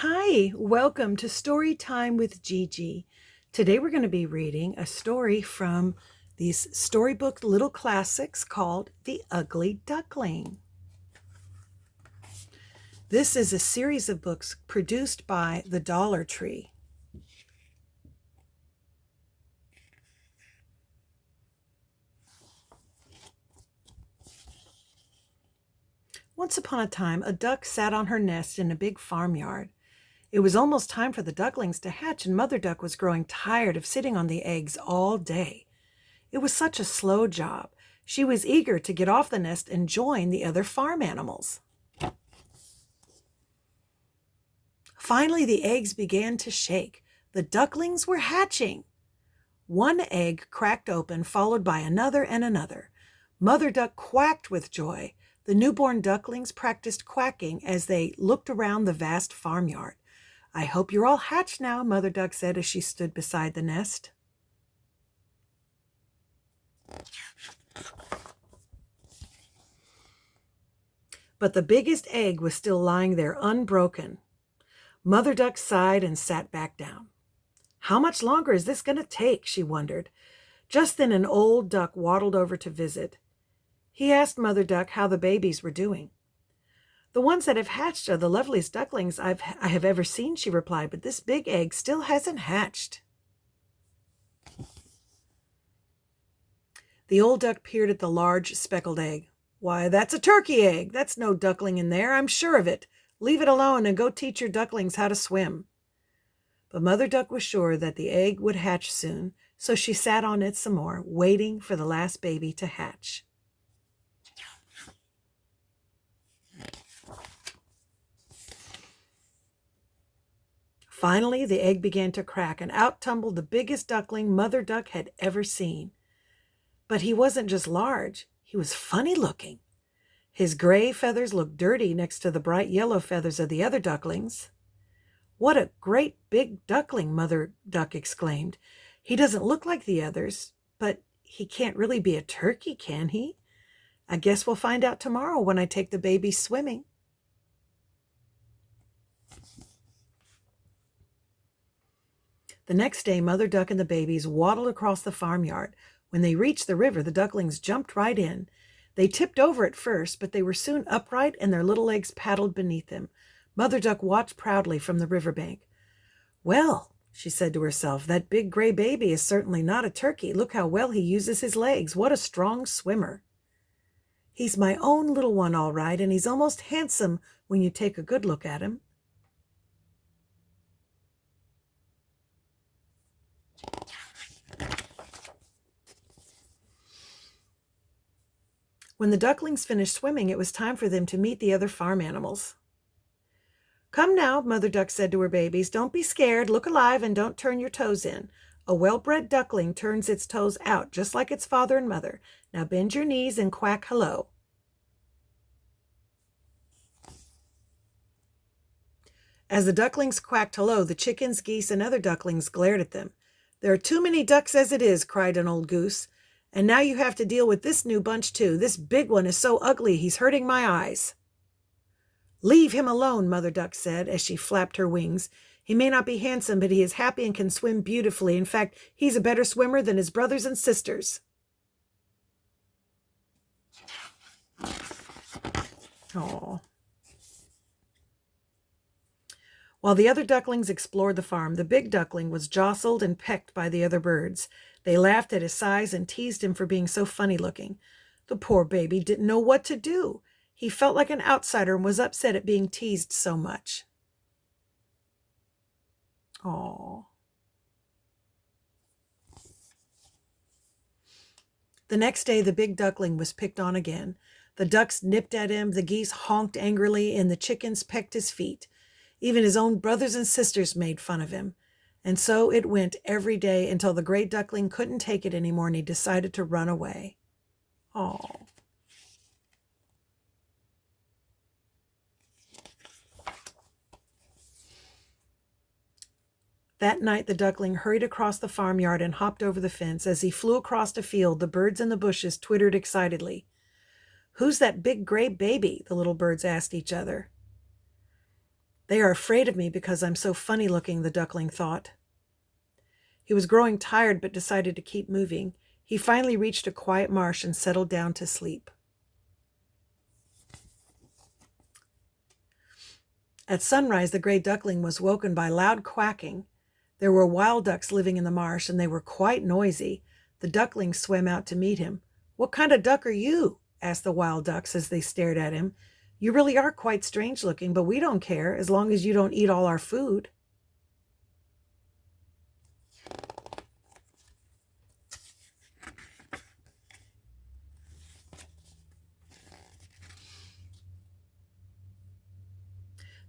Hi, welcome to Story Time with Gigi. Today we're going to be reading a story from these storybook little classics called The Ugly Duckling. This is a series of books produced by the Dollar Tree. Once upon a time, a duck sat on her nest in a big farmyard. It was almost time for the ducklings to hatch, and Mother Duck was growing tired of sitting on the eggs all day. It was such a slow job. She was eager to get off the nest and join the other farm animals. Finally, the eggs began to shake. The ducklings were hatching. One egg cracked open, followed by another and another. Mother Duck quacked with joy. The newborn ducklings practiced quacking as they looked around the vast farmyard. "I hope you're all hatched now," Mother Duck said as she stood beside the nest. But the biggest egg was still lying there unbroken. Mother Duck sighed and sat back down. How much longer is this going to take? She wondered. Just then an old duck waddled over to visit. He asked Mother Duck how the babies were doing. "The ones that have hatched are the loveliest ducklings I have ever seen," she replied, "but this big egg still hasn't hatched." The old duck peered at the large speckled egg. "Why, that's a turkey egg. That's no duckling in there, I'm sure of it. Leave it alone and go teach your ducklings how to swim." But Mother Duck was sure that the egg would hatch soon, so she sat on it some more, waiting for the last baby to hatch. Finally, the egg began to crack, and out tumbled the biggest duckling Mother Duck had ever seen. But he wasn't just large, he was funny looking. His gray feathers looked dirty next to the bright yellow feathers of the other ducklings. "What a great big duckling!" Mother Duck exclaimed. "He doesn't look like the others, but he can't really be a turkey, can he? I guess we'll find out tomorrow when I take the babies swimming." The next day, Mother Duck and the babies waddled across the farmyard. When they reached the river, the ducklings jumped right in. They tipped over at first, but they were soon upright and their little legs paddled beneath them. Mother Duck watched proudly from the riverbank. "Well," she said to herself, "that big gray baby is certainly not a turkey. Look how well he uses his legs. What a strong swimmer. He's my own little one, all right, and he's almost handsome when you take a good look at him." When the ducklings finished swimming, it was time for them to meet the other farm animals. "Come now," Mother Duck said to her babies. "Don't be scared. Look alive and don't turn your toes in. A well-bred duckling turns its toes out, just like its father and mother. Now bend your knees and quack hello." As the ducklings quacked hello, the chickens, geese, and other ducklings glared at them. "There are too many ducks as it is," cried an old goose. "And now you have to deal with this new bunch too. This big one is so ugly he's hurting my eyes." "Leave him alone," Mother Duck said as she flapped her wings. "He may not be handsome, but he is happy and can swim beautifully. In fact, he's a better swimmer than his brothers and sisters." Aww. While the other ducklings explored the farm, the big duckling was jostled and pecked by the other birds. They laughed at his size and teased him for being so funny looking. The poor baby didn't know what to do. He felt like an outsider and was upset at being teased so much. Aww. The next day, the big duckling was picked on again. The ducks nipped at him, the geese honked angrily, and the chickens pecked his feet. Even his own brothers and sisters made fun of him. And so it went every day until the gray duckling couldn't take it anymore and he decided to run away. Oh. That night the duckling hurried across the farmyard and hopped over the fence. As he flew across a field, the birds in the bushes twittered excitedly. "Who's that big gray baby?" the little birds asked each other. They are afraid of me because I'm so funny looking, the duckling thought. He was growing tired but decided to keep moving. He finally reached a quiet marsh and settled down to sleep. At sunrise, the gray duckling was woken by loud quacking. There were wild ducks living in the marsh, and they were quite noisy. The duckling swam out to meet him. "What kind of duck are you?" asked the wild ducks as they stared at him. "You really are quite strange looking, but we don't care as long as you don't eat all our food."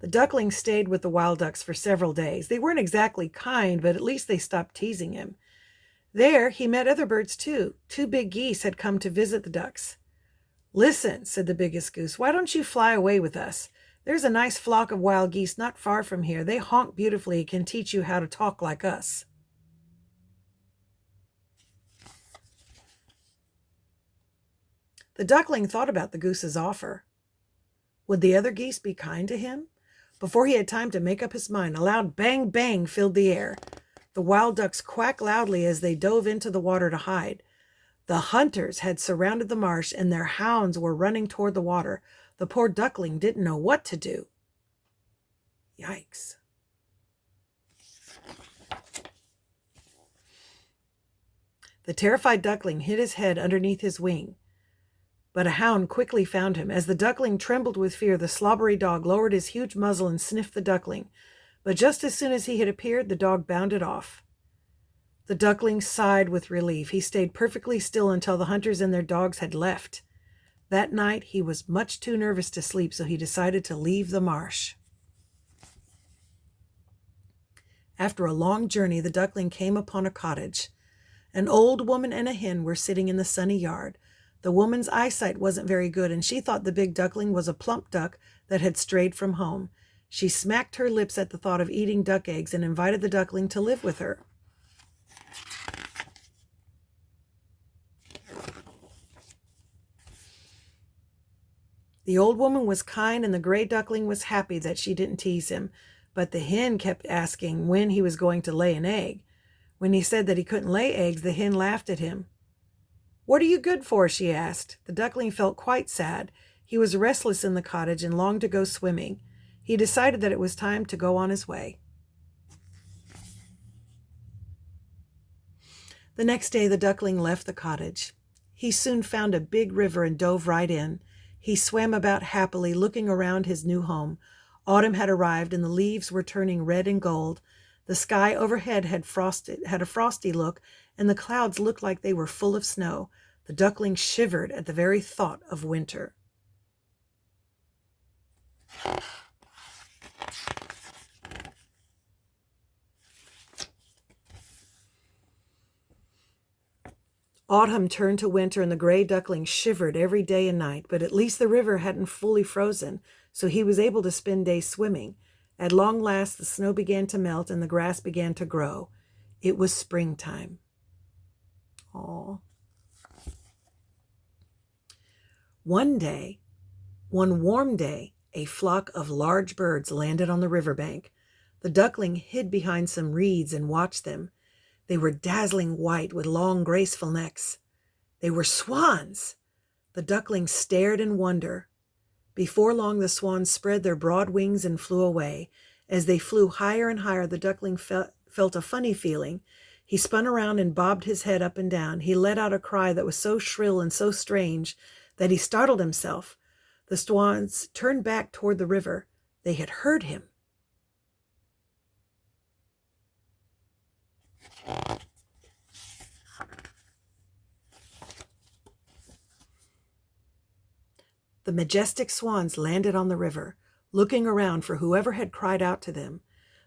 The duckling stayed with the wild ducks for several days. They weren't exactly kind, but at least they stopped teasing him. There, he met other birds too. 2 big geese had come to visit the ducks. "Listen," said the biggest goose, "why don't you fly away with us? There's a nice flock of wild geese not far from here. They honk beautifully and can teach you how to talk like us." The duckling thought about the goose's offer. Would the other geese be kind to him? Before he had time to make up his mind, a loud bang bang filled the air. The wild ducks quacked loudly as they dove into the water to hide. The hunters had surrounded the marsh, and their hounds were running toward the water. The poor duckling didn't know what to do. Yikes. The terrified duckling hid his head underneath his wing. But a hound quickly found him. As the duckling trembled with fear, the slobbery dog lowered his huge muzzle and sniffed the duckling. But just as soon as he had appeared, the dog bounded off. The duckling sighed with relief. He stayed perfectly still until the hunters and their dogs had left. That night, he was much too nervous to sleep, so he decided to leave the marsh. After a long journey, the duckling came upon a cottage. An old woman and a hen were sitting in the sunny yard. The woman's eyesight wasn't very good, and she thought the big duckling was a plump duck that had strayed from home. She smacked her lips at the thought of eating duck eggs and invited the duckling to live with her. The old woman was kind, and the gray duckling was happy that she didn't tease him, but the hen kept asking when he was going to lay an egg. When he said that he couldn't lay eggs, the hen laughed at him. "What are you good for?" she asked. The duckling felt quite sad. He was restless in the cottage and longed to go swimming. He decided that it was time to go on his way. The next day, the duckling left the cottage. He soon found a big river and dove right in. He swam about happily, looking around his new home. Autumn had arrived, and the leaves were turning red and gold. The sky overhead had a frosty look, and the clouds looked like they were full of snow. The duckling shivered at the very thought of winter. Autumn turned to winter, and the gray duckling shivered every day and night, but at least the river hadn't fully frozen, so he was able to spend days swimming. At long last, the snow began to melt, and the grass began to grow. It was springtime. Aww. One warm day, a flock of large birds landed on the riverbank. The duckling hid behind some reeds and watched them. They were dazzling white with long, graceful necks. They were swans. The duckling stared in wonder. Before long, the swans spread their broad wings and flew away. As they flew higher and higher, the duckling felt a funny feeling. He spun around and bobbed his head up and down. He let out a cry that was so shrill and so strange that he startled himself. The swans turned back toward the river. They had heard him. The majestic swans landed on the river, looking around for whoever had cried out to them.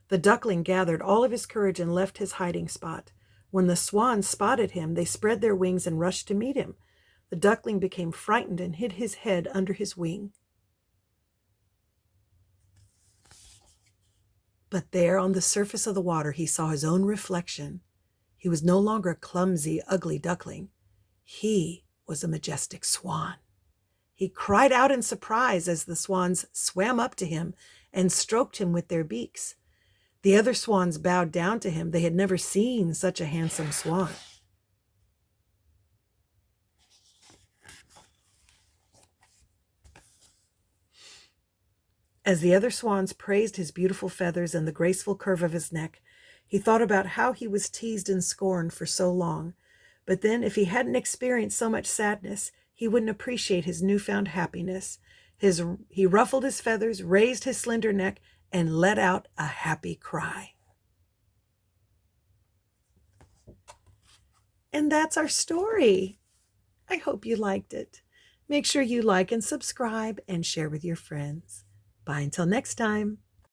The duckling gathered all of his courage and left his hiding spot. When the swans spotted him, they spread their wings and rushed to meet him. The duckling became frightened and hid his head under his wing. But there, on the surface of the water, he saw his own reflection. He was no longer a clumsy, ugly duckling. He was a majestic swan. He cried out in surprise as the swans swam up to him and stroked him with their beaks. The other swans bowed down to him. They had never seen such a handsome swan. As the other swans praised his beautiful feathers and the graceful curve of his neck, he thought about how he was teased and scorned for so long. But then, if he hadn't experienced so much sadness, he wouldn't appreciate his newfound happiness. He ruffled his feathers, raised his slender neck, and let out a happy cry. And that's our story. I hope you liked it. Make sure you like and subscribe and share with your friends. Bye until next time.